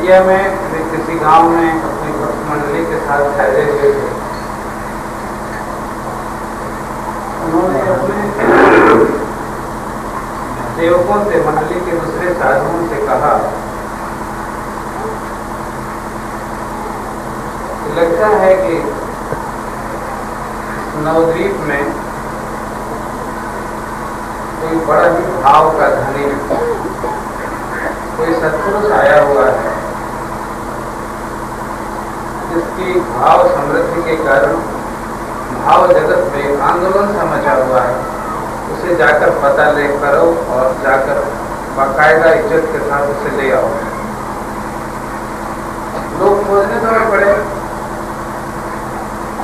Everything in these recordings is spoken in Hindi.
इंडिया में किसी गांव में अपनी भक्त मंडली के साथ ठहरे हुए थे। उन्होंने अपने सेवकों से, मंडली के दूसरे साधुओं से कहा, लगता है कि नवद्वीप में कोई बड़ा ही भाव का धनी, कोई सत्पुरुष आया हुआ है जिसकी भाव समृद्धि के कारण भाव जगत में एक आंदोलन सा मचा हुआ है। उसे जाकर पता ले करो और जाकर बाकायदा इज्जत के साथ उसे ले आओ। लोग खोजने दौड़ पड़े,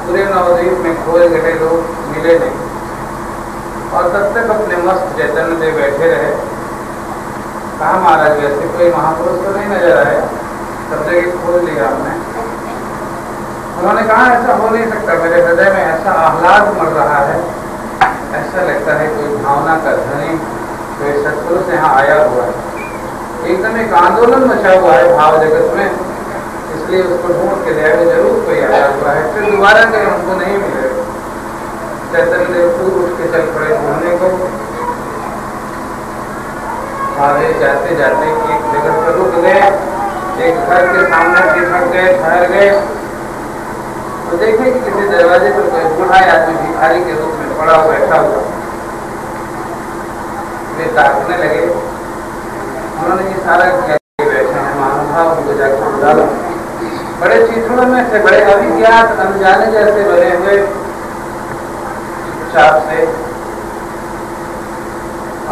पूरे नवद्वीप में खोज गए, लोग मिले नहीं और तब तक अपने मस्त चैतन्य में बैठे रहे। कहा महाराज वैसे कोई महापुरुष तो नहीं नजर आया, सब जगह खोज लिया हमने। उन्होंने कहा ऐसा हो नहीं सकता, मेरे हृदय में ऐसा आह्लाद मर रहा है, ऐसा लगता है कोई भावना का धनी, कोई सत्पुरुष यहाँ आया हुआ है। एकदम एक आंदोलन मचा हुआ है भाव जगत में, इसलिए उसको ढूंढ के ले जरूर कोई आया हुआ है। फिर दोबारा गए, उनको नहीं मिले। चैतन्य देव पूर्व उठ के चल पड़े ढूंढने को। आगे जाते जाते एक जगह पर रुक गए, एक घर के सामने ठहर गए, तो देखे कि किसी दरवाजे पर कोई बूढ़ा आदमी भिखारी के रूप में पड़ा हुआ बैठा हुआ। वे ताकने लगे, उन्होंने इशारा किया बैठे हैं महानुभाव, उनको जाकर बुला लो। बड़े चित्रों में से, बड़े अभिज्ञात अनजाने जैसे बने हुए चाप से,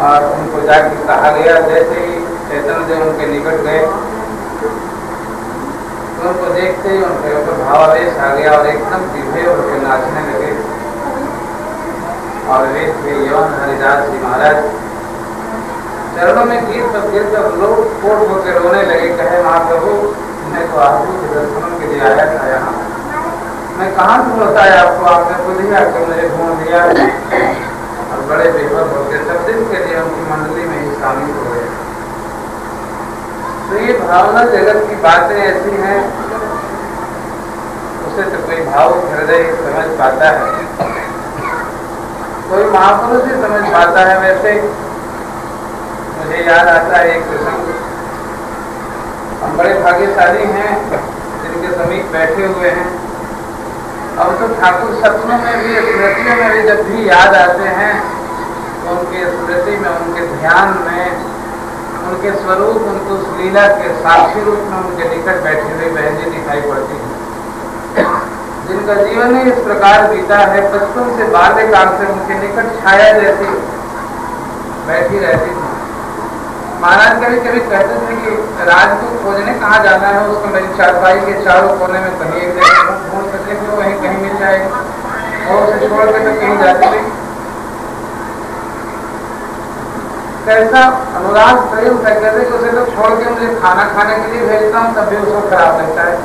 और उनको जाकर कहा गया। जैसे ही चैतन्य देव उनके निकट गए, उनको देखते ही उनके ऊपर भावावेश आ गया और एकदम दिव्य होकर नाचने लगे। और वे थे यौन हरिदास जी महाराज। चरणों में गिर कर लोग कोट होकर रोने लगे, कहे महाप्रभु मैं तो आपको के दर्शनों के लिए आया था यहाँ, मैं कहाँ से बताया आपको, आपने खुद ही आकर मुझे ढूंढ दिया। और बड़े बेहद होकर सब दिन के लिए उनकी मंडली में ही शामिल हो गए। तो ये भावना जगत की बातें ऐसी हैं, उसे तो कोई भाव हृदय समझ पाता है, कोई महापुरुष ही समझ पाता है। वैसे मुझे याद आता है एक प्रसंग, हम बड़े भाग्यशाली हैं जिनके समीप बैठे हुए हैं। अब तो ठाकुर सपनों में भी, स्मृतियों में भी जब भी याद आते हैं तो उनके स्मृति में, उनके ध्यान में, उनके स्वरूप, उनको उस लीला के साक्षी रूप में उनके निकट बैठी हुई बहन जी दिखाई पड़ती है, जिनका जीवन ही इस प्रकार बीता है। बचपन से बाल्यकाल से उनके निकट छाया जैसी बैठी रहती थी। महाराज कभी कभी कहते थे कि राज को खोजने कहाँ जाना है, उसको मेरी चारपाई के चारों कोने में कहीं एक जगह ढूंढ सके तो वहीं कहीं मिल जाएगा, और उसे छोड़ के तो कहीं जाती नहीं। कैसा अनुराग प्रेम था, कहते कि उसे तो छोड़ के मुझे खाना खाने के लिए भेजता हूँ तब भी उसको खराब लगता है।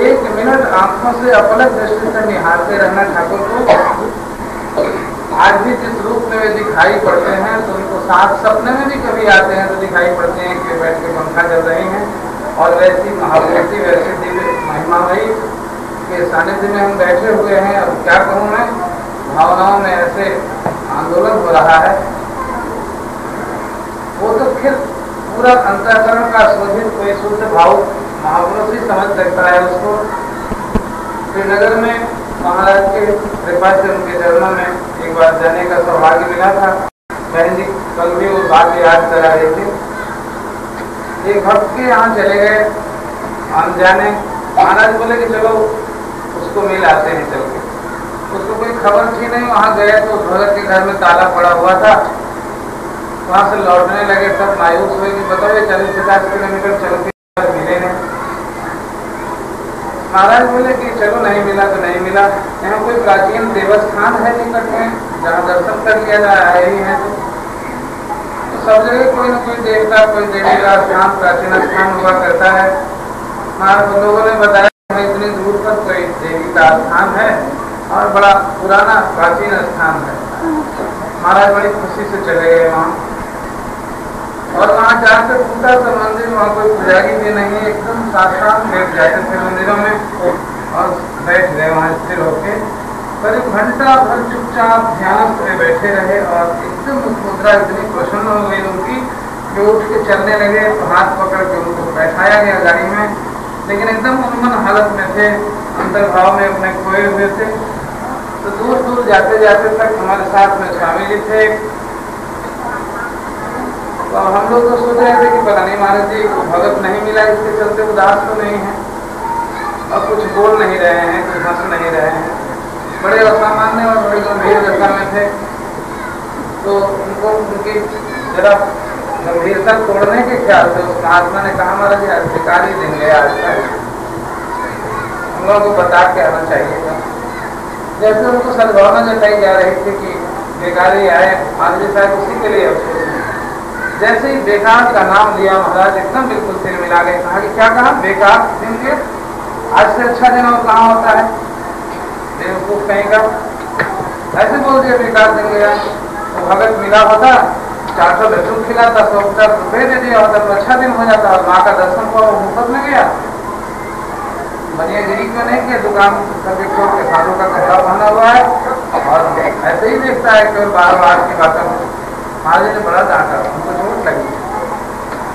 एक मिनट आंखों से अपलक दृष्टि से निहारते रहना ठाकुर को। आज भी जिस रूप में वे दिखाई पड़ते हैं, तो उनको साथ सपने में भी कभी आते हैं तो दिखाई पड़ते हैं कि बैठ के पंखा चल रही हैं, और वैसी महाभूति, वैसी दिव्य महिमामयी के सानिध्य में हम बैठे हुए हैं। अब क्या कहूँ मैं, भावनाओं में ऐसे आंदोलन हो रहा है। वो तो फिर पूरा अंतःकरण का शोधित कोई शुद्ध भाव महापुरुष ही समझ सकता है उसको। श्रीनगर में महाराज के कृपा से उनके चरणों में एक बार जाने का सौभाग्य मिला था। बहन जी कल भी वो बात याद करा रहे थे। एक भक्त के यहाँ चले गए अनजाने, महाराज बोले कि चलो उसको मिल आते हैं चल के। उसको कोई खबर थी नहीं, वहाँ गए तो भगत के घर में ताला पड़ा हुआ था। वहाँ से लौटने लगे, सब मायूस हुए कि बताओ 40-50 किलोमीटर चल के मिले नहीं। महाराज बोले कि चलो नहीं मिला तो नहीं मिला, यहाँ कोई प्राचीन देवस्थान है निकट में जहाँ दर्शन कर लिया जाए ही है। तो सब जगह कोई न कोई देवता, कोई देवी का स्थान, प्राचीन स्थान हुआ करता है। महाराज लोगों ने बताया इतनी दूर पर कोई देवी का स्थान है और बड़ा पुराना प्राचीन स्थान है। महाराज बड़ी खुशी से चले गए वहाँ। और वहाँ जाकर टूटा सा मंदिर, वहाँ कोई पुजारी भी नहीं है, एकदम साक्षात बैठ जाते थे मंदिरों में और बैठ गए वहाँ स्थिर होके करीब घंटा भर चुपचाप ध्यान में बैठे रहे और एकदम मुद्रा इतनी प्रसन्न हो गई उनकी कि उठ के चलने लगे। तो हाथ पकड़ के उनको बैठाया गया गाड़ी में, लेकिन एकदम उन्मन हालत में थे, अंतर्भाव में अपने खोए हुए थे। तो दूर दूर जाते जाते तक हमारे साथ में स्वामी जी थे। तो हम लोग तो सोच रहे थे कि पता नहीं महाराज जी को भगत नहीं मिला, इसके चलते उदास तो नहीं है और कुछ बोल नहीं रहे हैं, कुछ हंस नहीं रहे हैं, बड़े असामान्य और बड़े गंभीर दशा में थे। तो उनको उनकी जरा गंभीरता तोड़ने के ख्याल से उस महात्मा ने कहा महाराज जी आज बेकारी दिन गया, आज का हम लोगों को बता के आना चाहिए। जैसे उनको सद्भावना जताई जा रही थी कि बेकारी आए, महाराज जी साहब उसी के लिए अफसोस। जैसे ही बेकार का नाम लिया महाराज एकदम बिल्कुल सिर मिला गए। कहा कि क्या कहा, बेकार दिन के, आज से अच्छा दिन और कहाँ होता है, बेवकूफ कहीं का, ऐसे बोल दिया बेकार दिन गया। तो भगत मिला होता, 400 लड्डू खिलाता, 100 रुपये दे दिया होता तो अच्छा दिन हो जाता और माँ का दर्शन को मुफ्त में गया। बनियागिरी क्यों नहीं किया, दुकान करके छोड़ के साधु का कपड़ा पहना हुआ है और ऐसे ही देखता है कि बार बार की बातों में। महाराज ने बड़ा डांटा, हमको चोट लगी।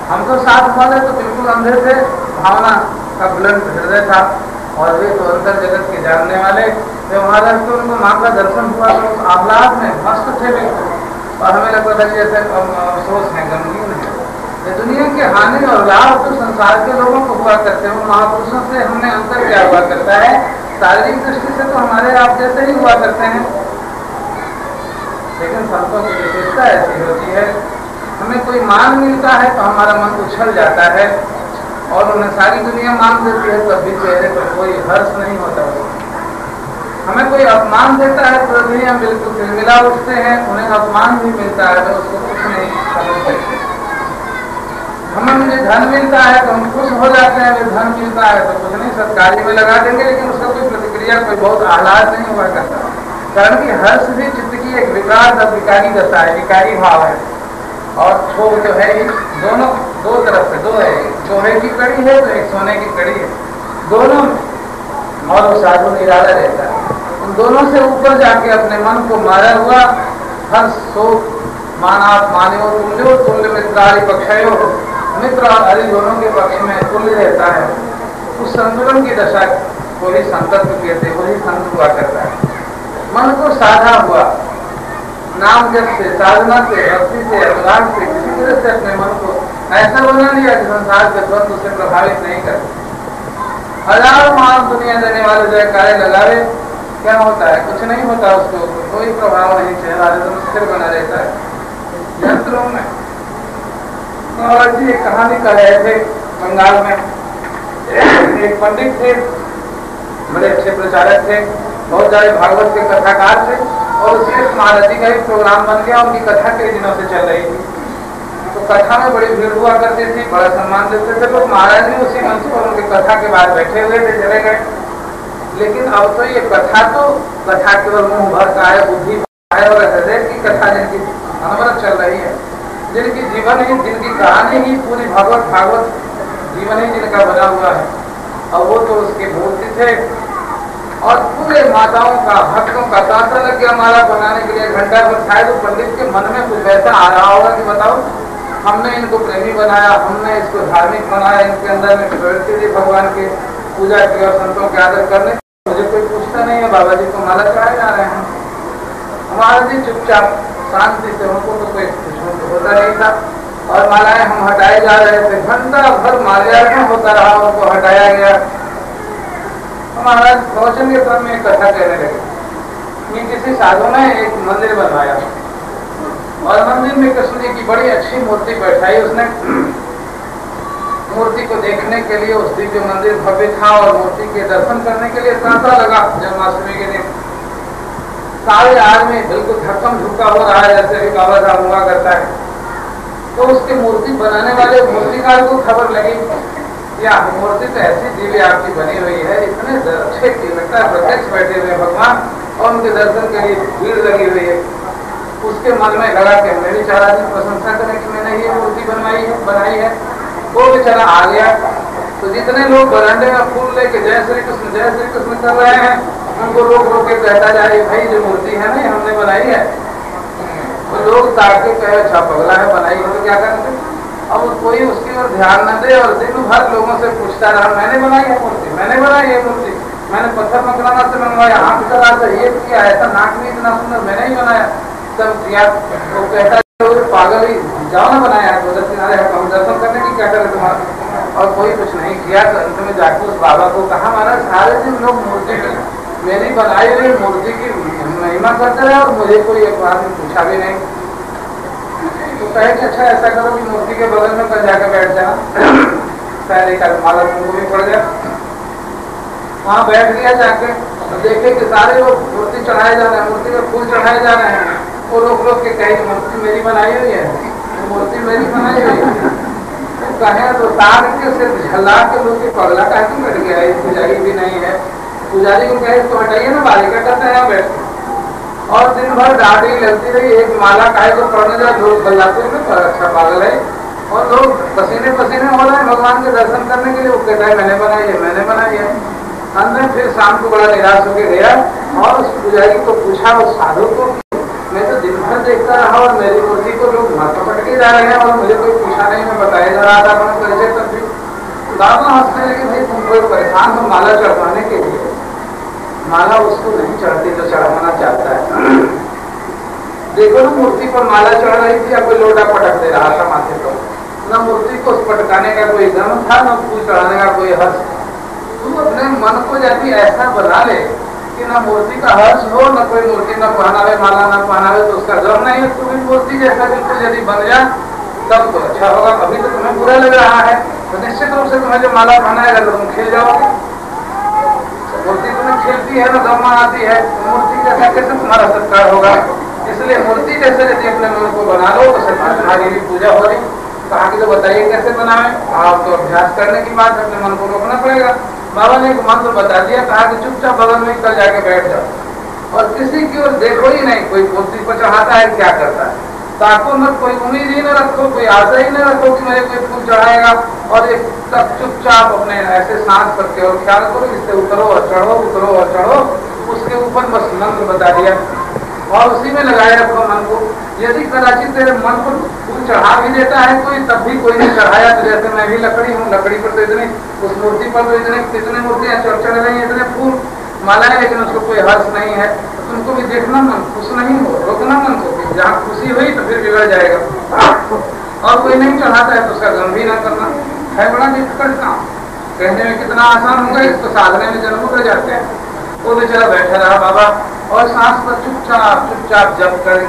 हम तो साथ वाले तो बिल्कुल अंधे थे, भावना का बुलंद हृदय था और वे तो अंतर जगत के जानने वाले। जब महाराज को उनको माँ का दर्शन हुआ तो आह्लाद में मस्त थे बिल्कुल और हमें लगता था कि जैसे अफसोस है, गमगीन है। ये दुनिया के हानि और लाभ तो संसार के लोगों को हुआ करते हैं, महापुरुषों से हमने अंतर क्या हुआ करता है, शारीरिक दृष्टि से तो हमारे आप जैसे ही हुआ करते हैं, लेकिन संतों की विशेषता ऐसी होती है, हमें कोई मान मिलता है तो हमारा मन उछल जाता है और उन्हें सारी दुनिया मान देती है तब भी चेहरे पर कोई हर्ष नहीं होता। हमें कोई अपमान देता है तो भी हम बिल्कुल तिलमिला उठते हैं, उन्हें अपमान भी मिलता है तो उसको कुछ नहीं समझते। हमें मुझे धन मिलता है तो हम खुश हो जाते हैं, धन मिलता है तो कुछ नहीं सत्कारी में लगा देंगे, लेकिन उसका कोई प्रतिक्रिया, कोई बहुत आह्लाद नहीं हुआ करता। कारण कि हर्ष भी चित्त की एक विकार और विकारी दशा है, विकारी भाव है और क्षोभ जो है दोनों दो तरफ से, दो है, लोहे की कड़ी है तो एक सोने की कड़ी है, दोनों और वो साधु निराला रहता है। उन दोनों से ऊपर जाके अपने मन को मारा हुआ हर्ष शोक मानाप मान्यो तुल्यो तुल्य मित्रादि पक्षयो, मित्र और हरि दोनों के पक्ष में तुल्य रहता है। उस संतुलन की दशा को ही संतत्व कहते, वही संत हुआ करता है। मन को साधा हुआ नाम जप से, साधना से, भक्ति से, अनुराग से, किसी तरह से अपने मन को ऐसा बना लिया कि संसार के द्वंद्व से प्रभावित नहीं करते। हजारों मान दुनिया देने वाले जयकारे लगावे, क्या होता है, कुछ नहीं होता, उसको कोई प्रभाव नहीं, चेहरा एकदम स्थिर बना रहता है। यंत्रों में और जी एक कहानी कर रहे थे बंगाल में, एक पंडित थे, बड़े अच्छे प्रचारक थे, बहुत सारे भागवत के कथाकार थे और उसी महाराज जी का एक प्रोग्राम बन गया, उनकी कथा कई दिनों से चल रही थी। तो कथा में बड़ी भीड़ हुआ करती थी, बड़ा सम्मान देते थे, तो महाराज जी उसी मंच पर उनकी कथा के बाद बैठे हुए थे, चले गए। लेकिन अब तो ये कथा केवल मुंह भर का है, बुद्धि है और हृदय की कथा जिनकी अनवरत चल रही है, जिनकी जीवन ही, जिनकी कहानी ही पूरी भागवत जीवन ही जिनका बना हुआ है, और वो तो उसके मूर्ति थे और पूरे माताओं का, भक्तों का तांत्रिक लग गया माला बनाने के लिए घंटा भर। शायद पंडित के मन में कुछ ऐसा आ रहा होगा कि बताओ हमने इनको प्रेमी बनाया, हमने इसको धार्मिक बनाया, इनके अंदर में प्रवृत्ति थी भगवान की पूजा की और संतों के आदर करने, मुझे कोई पूछता नहीं है, बाबा जी को माला चढ़ाए जा रहे हैं। हमारा जी चुपचाप शांति से, उनको तो कोई कुछ होता नहीं था और मालाएं हम हटाए जा रहे थे, घंटा भर माल्यार्पण होता रहा, उनको हटाया गया। महाराज प्रवचन के क्रम में कथा कहने लगे कि किसी साधु ने एक मंदिर बनवाया और मंदिर में कृष्ण जी की बड़ी अच्छी मूर्ति बैठाई। उसने मूर्ति को देखने के लिए, उस दिव्य मंदिर भव्य था और मूर्ति के दर्शन करने के लिए तांता लगा। जन्माष्टमी के दिन सारे आदमी बिल्कुल धक्कम झुका हो रहा है, जैसे भी बाबा साहब हुआ करता है। तो उसकी मूर्ति बनाने वाले मूर्तिकार को खबर लगी या मूर्ति तो ऐसी दिव्य आपकी बनी हुई है, इतने अच्छे की लगता है, प्रत्यक्ष बैठे हुए भगवान और उनके दर्शन के लिए भीड़ लगी हुई है। उसके मन में लगा कि मेरी 4 आदमी प्रशंसा करें कि मैंने ये मूर्ति बनाई है। वो बेचारा आ गया, तो जितने लोग बरामदे में फूल लेके जय श्री कृष्ण कर रहे हैं, उनको रोक रोक के कहता जाए, भाई जो मूर्ति है ना, ये हमने बनाई है। तो लोग ताक के कहे, अच्छा पगला है, बनाई है तो क्या करेंगे। अब कोई उसकी ओर ध्यान न दे और दिन भर लोगों से पूछता रहा, मैंने बनाई है मूर्ति, मैंने बनाई है मूर्ति, मैंने पत्थर मकराना से मंगवाया, हाथ कला से ये किया, ऐसा नाक भी इतना सुंदर मैंने ही बनाया, सब किया। वो कहता है पागल ही, जाओ ना बनाया है, तो किनारे हम दर्शन करने की क्या करे तुम्हारा। और कोई कुछ नहीं किया। तो अंत में जाके उस बाबा को कहा, महाराज सारे दिन लोग मूर्ति की, मेरी बनाई हुई मूर्ति की महिमा करते रहे और मुझे कोई एक बार में पूछा भी नहीं। तो कहे कि अच्छा ऐसा करो कि मूर्ति के बगल में कल जाकर बैठ जाना, शायद एक माला तुमको भी पड़ जाए। वहाँ बैठ गया जाके, तो देखे कि सारे लोग मूर्ति चढ़ाए जा रहे हैं, मूर्ति में फूल चढ़ाए जा रहे हैं। वो रोक रोक के कहे मूर्ति मेरी बनाई हुई है, मूर्ति मेरी बनाई हुई है। तो कहे तो तार के सिर्फ झल्ला के लोग के पगला कह क्यों बैठ गया, पुजारी भी नहीं है। पुजारी को कहे तो हटाइए ना, बालिका करते हैं बैठ। और दिन भर डांटी लगती रही, एक माला काहे को पढ़ने जाए, लोग बल्लाते में पर अच्छा पागल है। और लोग पसीने पसीने हो रहे हैं भगवान के दर्शन करने के लिए। वो कहता है मैंने बनाई है, मैंने बनाई है। अंत में फिर शाम को बड़ा निराश होकर गया और उस पुजारी को पूछा, उस साधु को, मैं तो दिन भर देखता रहा और मेरी मूर्ति को लोग माथा पटके जा रहे हैं और मुझे कोई पूछा नहीं, मैं बताया जा रहा था अपना परिचय तब भी। दादा हंसने लगे, भाई तुम कोई परेशान हो माला चढ़वाने के लिए, माला उसको नहीं चढ़ती जो चढ़वाना चाहता है। देखो ना मूर्ति पर माला चढ़ रही थी, अब कोई लोटा पटक दे रहा था माथे पर। न मूर्ति को पटकाने का कोई दम था, न फूल चढ़ाने का कोई हर्ष। तू अपने मन को यदि ऐसा बना ले कि न मूर्ति का हर्ष हो, न कोई मूर्ति न पहनावे माला न पहनावे, तो उसका गम नहीं है। तू भी मूर्ति जैसा बिल्कुल यदि बन जा तब तो अच्छा होगा। अभी तो तुम्हें बुरा लग रहा है, तो निश्चित रूप से तुम्हें जो माला पहनाएगा तो तुम खिल जाओगे। मूर्ति तुम्हें खिलती है ना, गम आती है, मूर्ति जैसा कैसे तुम्हारा सत्कार होगा। इसलिए मूर्ति जैसे यदि अपने मन को बना लो तो सच में तुम्हारी भी पूजा हो रही। कहा कि तो बताइए कैसे बनावे। आप तो अभ्यास करने की बात, अपने मन को रोकना पड़ेगा। बाबा ने एक मंत्र बता दिया, कहा कि चुपचाप बगल में कल जाके बैठ जाओ और किसी की ओर देखो ही नहीं। कोई मूर्ति पर चढ़ाता है क्या करता है, ताको मत, कोई उम्मीद ही न रखो, कोई आशा ही न रखो कि मुझे कोई फूल चढ़ाएगा। और एक तब चुपचाप अपने ऐसे सांस करके और ख्याल करो, इससे उतरो और चढ़ो, उतरो और चढ़ो। उसके ऊपर बस मंत्र बता दिया और उसी में लगाए रखो मन को। यदि कदाचित तेरे मन को फूल चढ़ा भी देता है कोई, तब भी कोई नहीं चढ़ाया, तो जैसे मैं भी लकड़ी हूँ, लकड़ी पर तो इतनी, उस मूर्ति पर तो इतने कितने मूर्तियाँ चढ़ रही हैं, इतने फूल माला है, लेकिन उसको कोई हर्ष नहीं है। तो तुमको भी देखना मन, खुश नहीं हो, रोकना मन को। जहाँ खुशी हुई तो फिर बिगड़ जाएगा। और कोई नहीं चढ़ाता है तो उसका गम भी ना करना है बड़ा डिफिकल्ट काम। कहने में कितना आसान होगा, इसको साधने में जन्म कर जाते हैं। वो बेचारा बैठा रहा बाबा और सांस पर चुपचाप चुपचाप जप करे।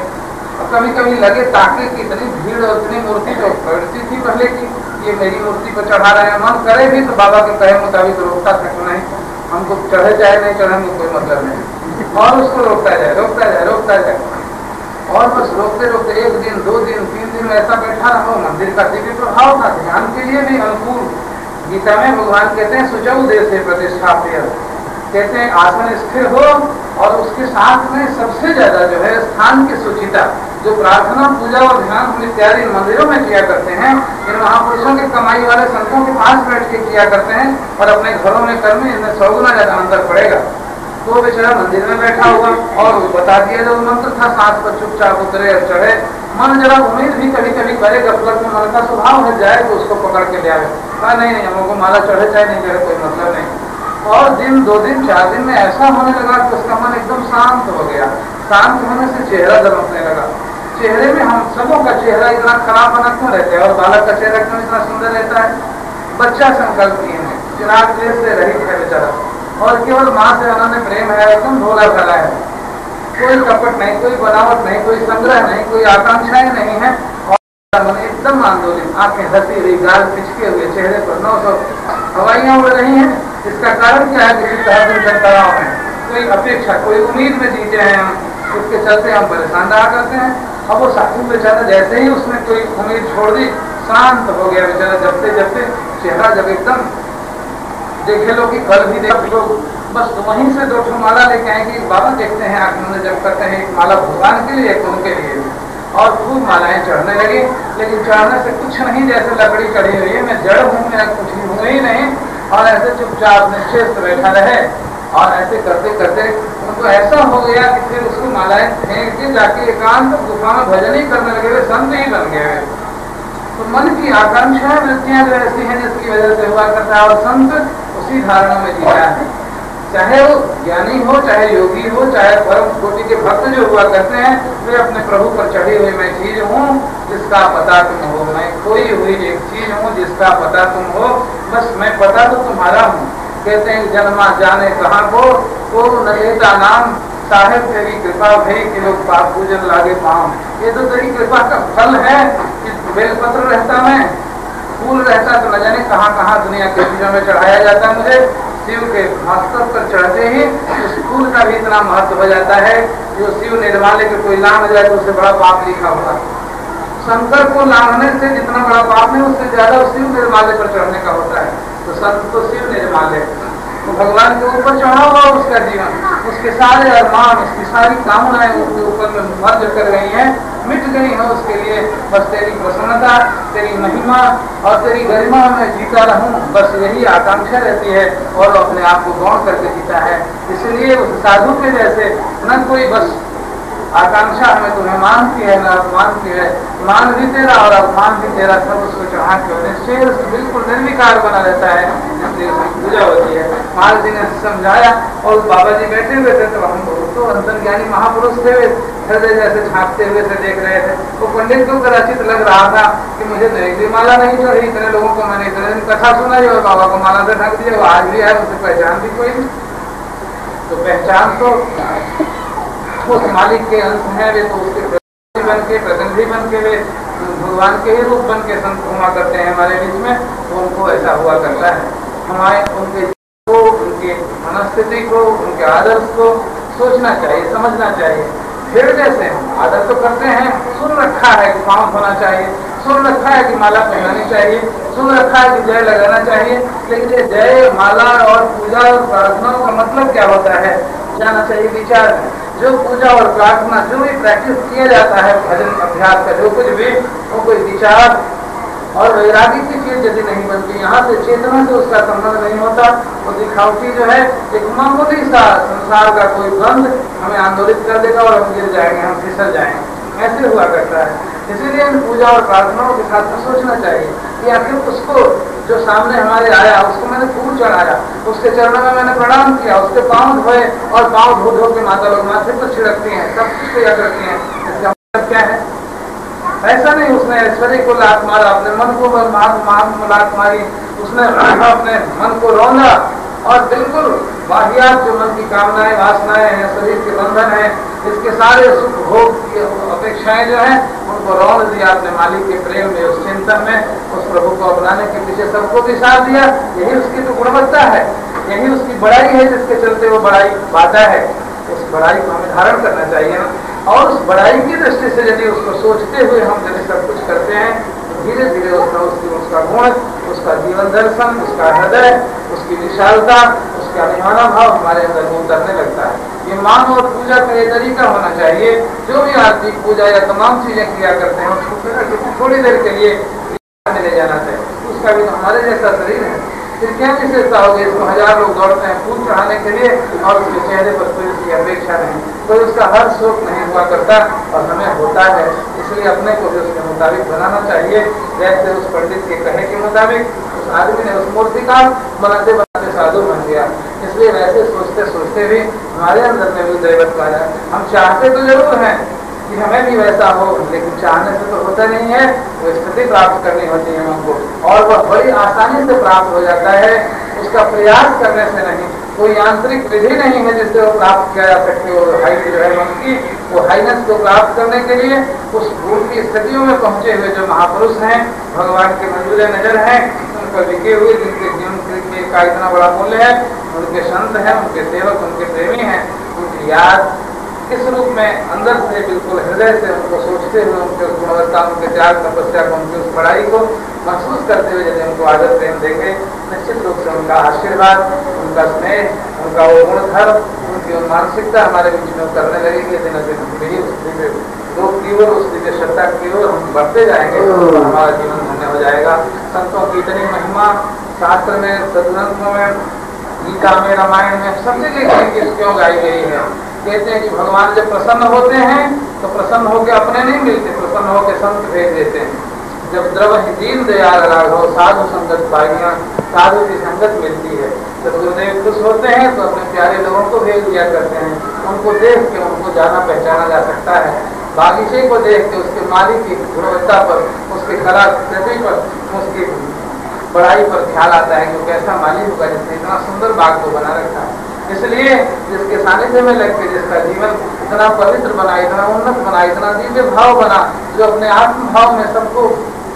और कभी कभी लगे ताकि कितनी भीड़ और इतनी मूर्ति तो बढ़ती थी पहले की, ये मेरी मूर्ति पर चढ़ा रहे हैं। मन करे भी तो बाबा के कहे मुताबिक रोकता था कि नहीं, हमको चढ़े चाहे नहीं चढ़े हमको कोई मतलब नहीं। और उसको रोकता जाए, रोकता जाए, रोकता जाए। और बस रोकते रोकते 1 दिन 2 दिन 3 दिन ऐसा बैठा रहो। मंदिर का दिव्य प्रभाव था, ध्यान के लिए भी अनुकूल। गीता में भगवान कहते हैं सुचौ देशे प्रतिष्ठाप्य, कहते हैं आसन स्थिर हो। और उसके साथ में सबसे ज्यादा जो है स्थान की सुचिता, जो प्रार्थना पूजा और ध्यान इत्यादि मंदिरों में किया करते हैं, इन महापुरुषों के कमाई वाले संतों के पास बैठ के किया करते हैं। और अपने घरों में कर्म इनमें 100 गुना ज्यादा अंतर पड़ेगा। तो बेचारा मंदिर में बैठा हुआ और बता दिया जो मंत्र था, सांस पर चुपचाप उतरे और चढ़े। मन जरा उम्मीद भी कभी कभी करे, गफलत में मन का स्वभाव है, जाए तो उसको पकड़ के ले आए। कहा नहीं हमको माला चढ़े चाहे नहीं चढ़े कोई मतलब नहीं। और दिन 2 दिन 4 दिन में ऐसा होने लगा कि उसका मन एकदम शांत हो गया। शांत होने से चेहरा दमकने लगा। चेहरे में हम सबों का चेहरा इतना खराब बना क्यों रहता है और बालक का चेहरा क्यों इतना सुंदर रहता है? बच्चा संकल्पहीन है, चिराग देश से रहित है बेचारा, और केवल माँ से अनन्य प्रेम है, एकदम भोला भाला है। कोई कपट नहीं, कोई बनावट नहीं, कोई संग्रह नहीं, कोई आकांक्षाएं नहीं है। और मन एकदम आंदोलित, आंखें हंसी हुई, गाल पिचके हुए, चेहरे पर 900 हवाइयां उड़ रही हैं। इसका कारण क्या है? किसी तहसील तनाव है, कोई अपेक्षा, कोई उम्मीद में जीते हैं हम, उसके चलते हम परेशान रहा करते हैं। अब वो साधु बेचारा जैसे ही उसने कोई उम्मीद छोड़ दी, शांत हो गया बेचारा। जबते जबते चेहरा जब एकदम देखे लो कि कल भी देखो बस वहीं से 2 माला लेके आएंगे। बाबा देखते हैं आंख में जब करते हैं, एक माला भगवान के लिए, एक उनके लिए, और खूब मालाएं चढ़ने लगी। लेकिन चढ़ने से कुछ नहीं, जैसे लकड़ी चढ़ी हुई है, मैं जड़ हूँ, मैं कुछ हूँ ही नहीं, और ऐसे चुपचाप निश्चेत बैठा रहे। और ऐसे करते करते उनको ऐसा हो गया कि फिर उसको मालाएं फेंक के जाके एकांत गुफा में भजन ही करने लगे, वे संत ही बन गए। तो मन की आकांक्षा वृत्तियां जो ऐसी हैं जिसकी वजह से हुआ करता है, और संत उसी धारणा में जीता है। चाहे वो ज्ञानी हो, चाहे योगी हो, चाहे परम कोटि के भक्त जो हुआ करते हैं, वे अपने प्रभु पर चढ़ी हुई मैं चीज हूँ जिसका पता तुम हो, मैं खोई हुई एक चीज हूँ जिसका पता तुम हो, बस मैं पता तो तुम्हारा हूँ। कहते हैं जन्मा जाने कहाँ को न लेता नाम, साहेब तेरी कृपा भई कि लोग पाप पूजन लागे पाँव। ये तो तेरी कृपा का फल है कि बेलपत्र रहता, मैं फूल रहता तो न जाने कहाँ कहाँ दुनिया के चीजों में चढ़ाया जाता। मुझे शिव के मस्तक पर चढ़ते ही उस फूल का भी इतना महत्व हो जाता है, जो शिव निर्माल्य के कोई लांघ जाए तो उससे बड़ा पाप लिखा होगा। शंकर को लांघने से जितना बड़ा पाप नहीं, उससे ज्यादा शिव निर्माल्य पर चढ़ने का होता है। तो संत तो शिव निर्माल्य, तो भगवान के ऊपर चढ़ा हुआ उसका जीवन, उसके सारे अरमान, उसकी सारी कामनाएं उसके ऊपर में मर्ज कर गई हैं, मिट गई हैं उसके लिए। बस तेरी प्रसन्नता, तेरी महिमा और तेरी गरिमा में जीता रहूं, बस यही आकांक्षा रहती है, और अपने आप को गौण करके जीता है। इसलिए उस साधु के जैसे न कोई बस आकांक्षा हमें तुम्हें मान की है न अपमान की है, मान भी तेरा और अपमान भी तेरा, सब उसको चढ़ा के निश्चय बिल्कुल निर्विकार बना रहता है, इसलिए उसकी पूजा होती है। महाराज जी ने समझाया, और बाबा जी बैठे हुए थे, तो हम तो अंतर्ज्ञानी महापुरुष थे, हृदय जैसे झांकते हुए से देख रहे थे। वो पंडित को कदाचित लग रहा था कि मुझे तो एक भी माला नहीं चढ़ी, इतने लोगों को मैंने इतने दिन कथा सुनाई और बाबा को माला से ढक दिया, वो आज भी है, उसे पहचान भी कोई नहीं। तो पहचान तो उस मालिक के अंश है, वे तो उसके प्रतिनिधि बन के, प्रतिनिधि बन के, वे भगवान के ही रूप बन के संत हुआ करते हैं हमारे बीच में। तो उनको ऐसा हुआ करता है, हमारे उनके को, उनके मनस्थिति को, उनके आदर्श को सोचना चाहिए, समझना चाहिए। फिर जैसे हम आदर तो करते हैं, सुन रखा है कि पाँव धोना चाहिए, सुन रखा है कि माला पहनानी चाहिए, सुन रखा है कि जय लगाना चाहिए, लेकिन ये जय, माला और पूजा और प्रार्थनाओं का मतलब क्या होता है, जाना चाहिए विचार। जो पूजा और प्रार्थना, जो भी प्रैक्टिस किया जाता है, भजन अभ्यास का जो कुछ भी, वो कोई विचार और वैरागी की चीज यदि नहीं बनती, यहाँ से चेतना से उसका संबंध नहीं होता, वो दिखावटी जो है एक मामूली सा संसार का कोई गंध हमें आंदोलित कर देगा और हम गिर जाएंगे, हम फिसल जाएंगे, ऐसे हुआ करता है। इसीलिए इन पूजा और प्रार्थनाओं के साथ में सोचना चाहिए कि आखिर उसको जो सामने हमारे आया, उसको मैंने फूल चढ़ाया, उसके चरणों में मैंने प्रणाम किया, उसके पाँव धोए, और पाँव धो धो के माता लोग माथे पर छिड़कती हैं, सब कुछ तैयार करती हैं, इसका मतलब क्या है? ऐसा नहीं उसने ऐश्वर्य को लात मारा, अपने मन को लात मारी, उसने अपने मन को रौंदा, और बिल्कुल बाहियात जो मन की कामनाएं, वासनाएं हैं, शरीर के बंधन है, इसके सारे सुख भोग की अपेक्षाएं जो हैं, उनको रौंद दिया अपने मालिक के प्रेम में, उस चिंतन में, उस प्रभु को अपनाने के पीछे सबको भी साथ दिया। यही उसकी तो गुणवत्ता है, यही उसकी बड़ाई है, जिसके चलते वो बड़ाई पाता है। उस बड़ाई को हमें धारण करना चाहिए ना, और उस बड़ाई की दृष्टि से यदि उसको सोचते हुए हम यदि सब कुछ करते हैं, तो धीरे धीरे उसका गुण, उसका जीवन दर्शन, उसका हृदय, उसकी विशालता, उसका निहाना भाव हमारे अंदर उतरने लगता है। ये मान और पूजा का ये तरीका होना चाहिए। जो भी आरती पूजा या तमाम चीजें किया करते हैं, उसको थोड़ी देर के लिए ले जाना चाहिए। उसका भी तो हमारे जैसा शरीर है, फिर क्या विशेषता होगी? इसको 1000 लोग दौड़ते हैं फूल चढ़ाने के लिए, और उसके चेहरे पर कोई उसकी अपेक्षा नहीं, कोई उसका हर शोक नहीं हुआ करता, और हमें होता है। इसलिए अपने को भी उसके मुताबिक बनाना चाहिए, जैसे उस पंडित के कहे के मुताबिक उस आदमी ने उस मूर्ति का बनाते बनाते साधु बन गया। इसलिए वैसे सोचते सोचते भी हमारे अंदर में भी दैवत का है। हम चाहते तो जरूर हैं कि हमें भी वैसा हो, लेकिन चाहने से तो होता नहीं है, वो स्थिति प्राप्त करनी होती है हमको, और वह बड़ी आसानी से प्राप्त हो जाता है, उसका प्रयास करने से नहीं। कोई यांत्रिक विधि नहीं है जिससे वो प्राप्त किया जा सके। वो हाइट जो है मन की, वो हाइनेस को प्राप्त करने के लिए उस भूल की स्थितियों में पहुंचे हुए जो महापुरुष हैं, भगवान के मंजूर नजर हैं, उन पर लिखे हुए, जिनके जीवन का इतना बड़ा मूल्य है, उनके संत हैं, उनके सेवक, उनके प्रेमी हैं, उनकी याद इस रूप में अंदर से बिल्कुल हृदय से उनको सोचते हुए, उनके गुणवत्ता, उनके त्याग तपस्या को, उनकी उस पढ़ाई को महसूस करते हुए यदि उनको आदर प्रेम देंगे, निश्चित रूप से उनका आशीर्वाद, उनका स्नेह उनका वो गुणधर्म, उनकी मानसिकता हमारे बीच में करने लगेगी। दिन दिन यही उस दिव्य सत्ता की ओर हम बढ़ते जाएंगे तो हमारा जीवन धन्य हो जाएगा। संतों की इतनी महिमा शास्त्र में, सदग्रंथों में, गीता में, रामायण में सब जगह क्यों गाई गई है। कहते हैं कि भगवान जब प्रसन्न होते हैं तो प्रसन्न होकर अपने नहीं मिलते, प्रसन्न होकर संत भेज देते हैं। जब द्रव दीन दयाल राघव साधु संगत पाइया, साधु की संगत मिलती है। जब गुरुदेव खुश होते हैं तो अपने प्यारे लोगों को भेज दिया करते हैं। उनको देख के उनको जाना पहचाना जा सकता है। बागीचे को देख के उसके माली की गुणवत्ता पर, उसके कलाकृति पर, उसकी बड़ाई पर ख्याल आता है कि कैसा माली होगा जिसने इतना सुंदर बाग को बना रखा है। इसलिए जिसके सानिध्य में लग के जिसका जीवन इतना पवित्र बना, इतना उन्नत बना, इतना दिव्य भाव बना, जो अपने आत्म भाव में सबको,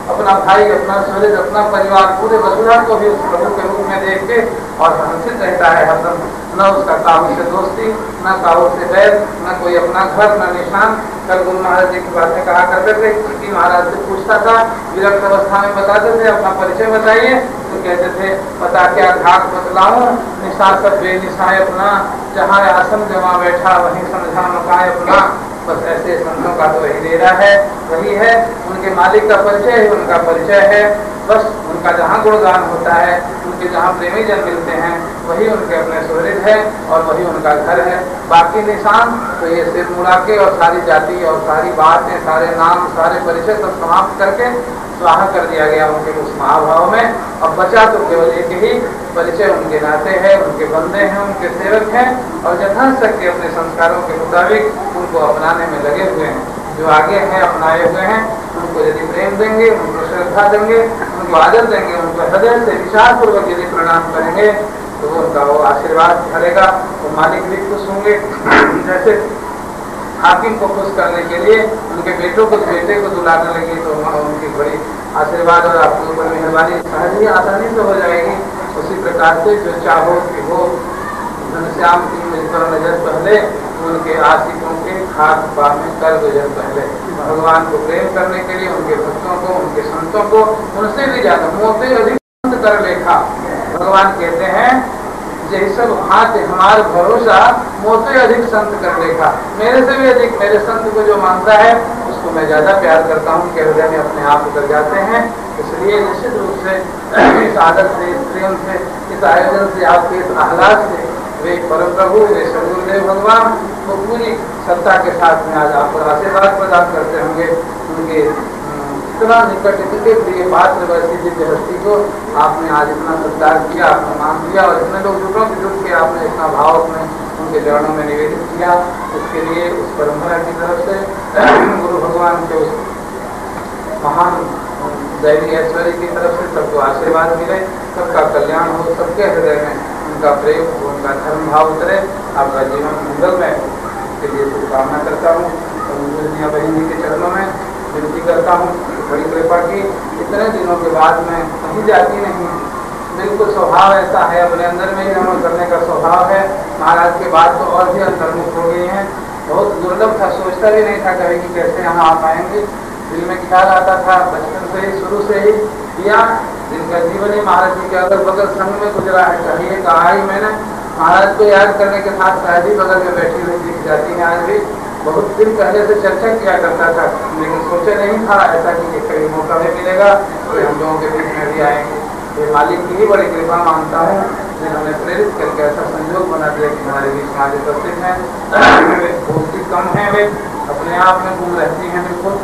अपना भाई, अपना सूरज, अपना परिवार, पूरे वसुधा को भी उस प्रभु के रूप में देख के और हंसित रहता है हरदम। न उसका काहू से दोस्ती, न काहू से बैर, न कोई अपना घर, न निशान। कल गुरु महाराज जी की बातें कहा करते थे कि महाराज से पूछता था, विरक्त अवस्था में बताते थे अपना परिचय बताइए, तो कहते थे पता क्या घाट बतलाऊं, निशा सब बेनिशाए अपना, जहाँ आसन जमा बैठा वहीं समझा मकाए अपना। बस ऐसे संतों का तो वही डेरा है, वही है उनके मालिक का परिचय ही उनका परिचय है। बस उनका जहाँ गुणगान होता है, उनके जहाँ प्रेमी जन मिलते हैं, वही उनके अपने सुहृद है और वही उनका घर है। बाकी निशान तो ये सिर मुड़ा के और सारी जाति और सारी बातें, सारे नाम, सारे परिचय सब समाप्त करके स्वाहा कर दिया गया उनके उस महाभाव में। अब बचा तो केवल एक ही परिचय, उनके नाते हैं, उनके बंदे हैं, उनके सेवक हैं और यथाशक्ति के अपने संस्कारों के मुताबिक उनको अपनाने में लगे हुए हैं। जो आगे हैं अपनाए हुए हैं, उनको यदि प्रेम देंगे, उनको श्रद्धा देंगे, उनको आदर देंगे, उनको हृदय से विचार पूर्वक यदि प्रणाम करेंगे तो उनका वो आशीर्वाद करेगा, तो मालिक भी खुश होंगे। जैसे हाकिम को खुश करने के लिए उनके बेटे को दुलाने लगे तो उनकी बड़ी आशीर्वाद और आपके ऊपर मेहरबानी सहज ही आसानी से हो जाएगी। उसी प्रकार से जो चाहो कि वो घनश्याम की मुझ पर नजर पहले, उनके आशिकों के खाक पा में कर गुजर पहले। भगवान को प्रेम करने के लिए उनके भक्तों को, उनके संतों को उनसे भी ज्यादा मोते अधिक कर लेखा। भगवान कहते हैं यही सब हाथ हमारे भरोसा, मोते अधिक संत कर लेखा। मेरे से भी अधिक मेरे संत को जो मानता है उसको मैं ज्यादा प्यार करता हूँ कि हृदय में अपने आप उतर जाते हैं। इसलिए निश्चित रूप से इस आदत से, इस प्रेम से, इस आयोजन से, आपके इस आह्लाद से वे परम प्रभु, वे सदगुरुदेव भगवान वो पूरी सत्ता के साथ में आज आपको आशीर्वाद प्रदान करते होंगे। उनके इतना निकट, इतने प्रिय पात्र वैसी दिव्य हस्ती को आपने आज इतना सत्कार किया, आपने मान दिया और इतने लोग जुट के आपने इतना भाव अपने उनके चरणों में निवेदित किया। उसके लिए उस परंपरा की तरफ से गुरु भगवान के उस महान दैवी ऐश्वर्य की तरफ से सबको आशीर्वाद मिले, सबका कल्याण हो, सबके हृदय में उनका प्रेम, उनका धर्म भाव उतरे, आपका जीवन मंगल में के लिए शुभकामना करता हूँ। दुनिया बहन जी के चरणों में विनती करता हूँ, बड़ी कृपा की इतने दिनों के बाद में कहीं जाती नहीं, बिल्कुल स्वभाव ऐसा है, अपने अंदर में ही रमण करने का स्वभाव है। महाराज के बाद तो और भी अंतर्मुख हो गई हैं, बहुत दुर्लभ था, सोचता भी नहीं था कभी कि कैसे यहाँ आ पाएंगे। दिल में ख्याल आता था बचपन से ही, शुरू से ही किया, जिनका जीवन ही महाराज जी के अगल बगल संग में गुजरा है। कहीं कहा ही मैंने महाराज को याद करने के साथ शायद ही बगल में बैठी हुई दिख जाती है। आज भी बहुत दिन पहले से चर्चा किया करता था, लेकिन सोचे नहीं था ऐसा कि कभी मौका भी मिलेगा तो हम लोगों के बीच में भी आएंगे। ये मालिक की ही बड़ी कृपा मानता हूँ जिन्होंने प्रेरित करके ऐसा संयोग बना दिया कि हमारे बीच में आज उपस्थित हैं। बहुत ही कम है, वे अपने आप में गुम रहती हैं। बिल्कुल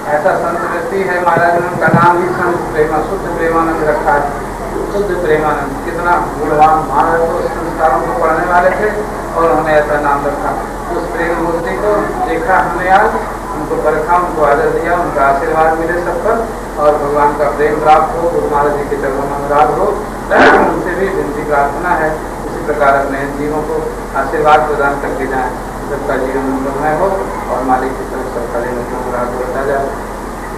ऐसा संत व्यक्ति है, महाराज ने उनका नाम ही संत प्रेमा, शुद्ध प्रेमानंद रखा है। शुद्ध प्रेमानंद कितना गुणवान महाराज तो संस्कारों को पढ़ने वाले थे और उन्होंने ऐसा नाम रखा। उस प्रेम मूर्ति को देखा हमने आज, उनको परखा, उनको आदर दिया, उनका आशीर्वाद मिले सब पर और भगवान का प्रेम प्राप्त हो, गुरु महाराज जी के चरणों में अनुराग हो। उनसे भी विनती प्रार्थना है इसी प्रकार अपने जीवों को आशीर्वाद प्रदान करके जाए, सबका जीवन मंगलमय हो और मालिक की तरफ सबका अनुराग होता जाए।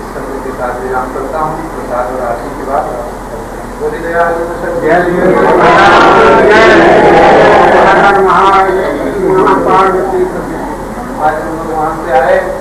इस शब्द के साथ विराम करता हूँ। प्रसाद और आरती के बाद बोली दया आज हम लोग वहाँ से आए।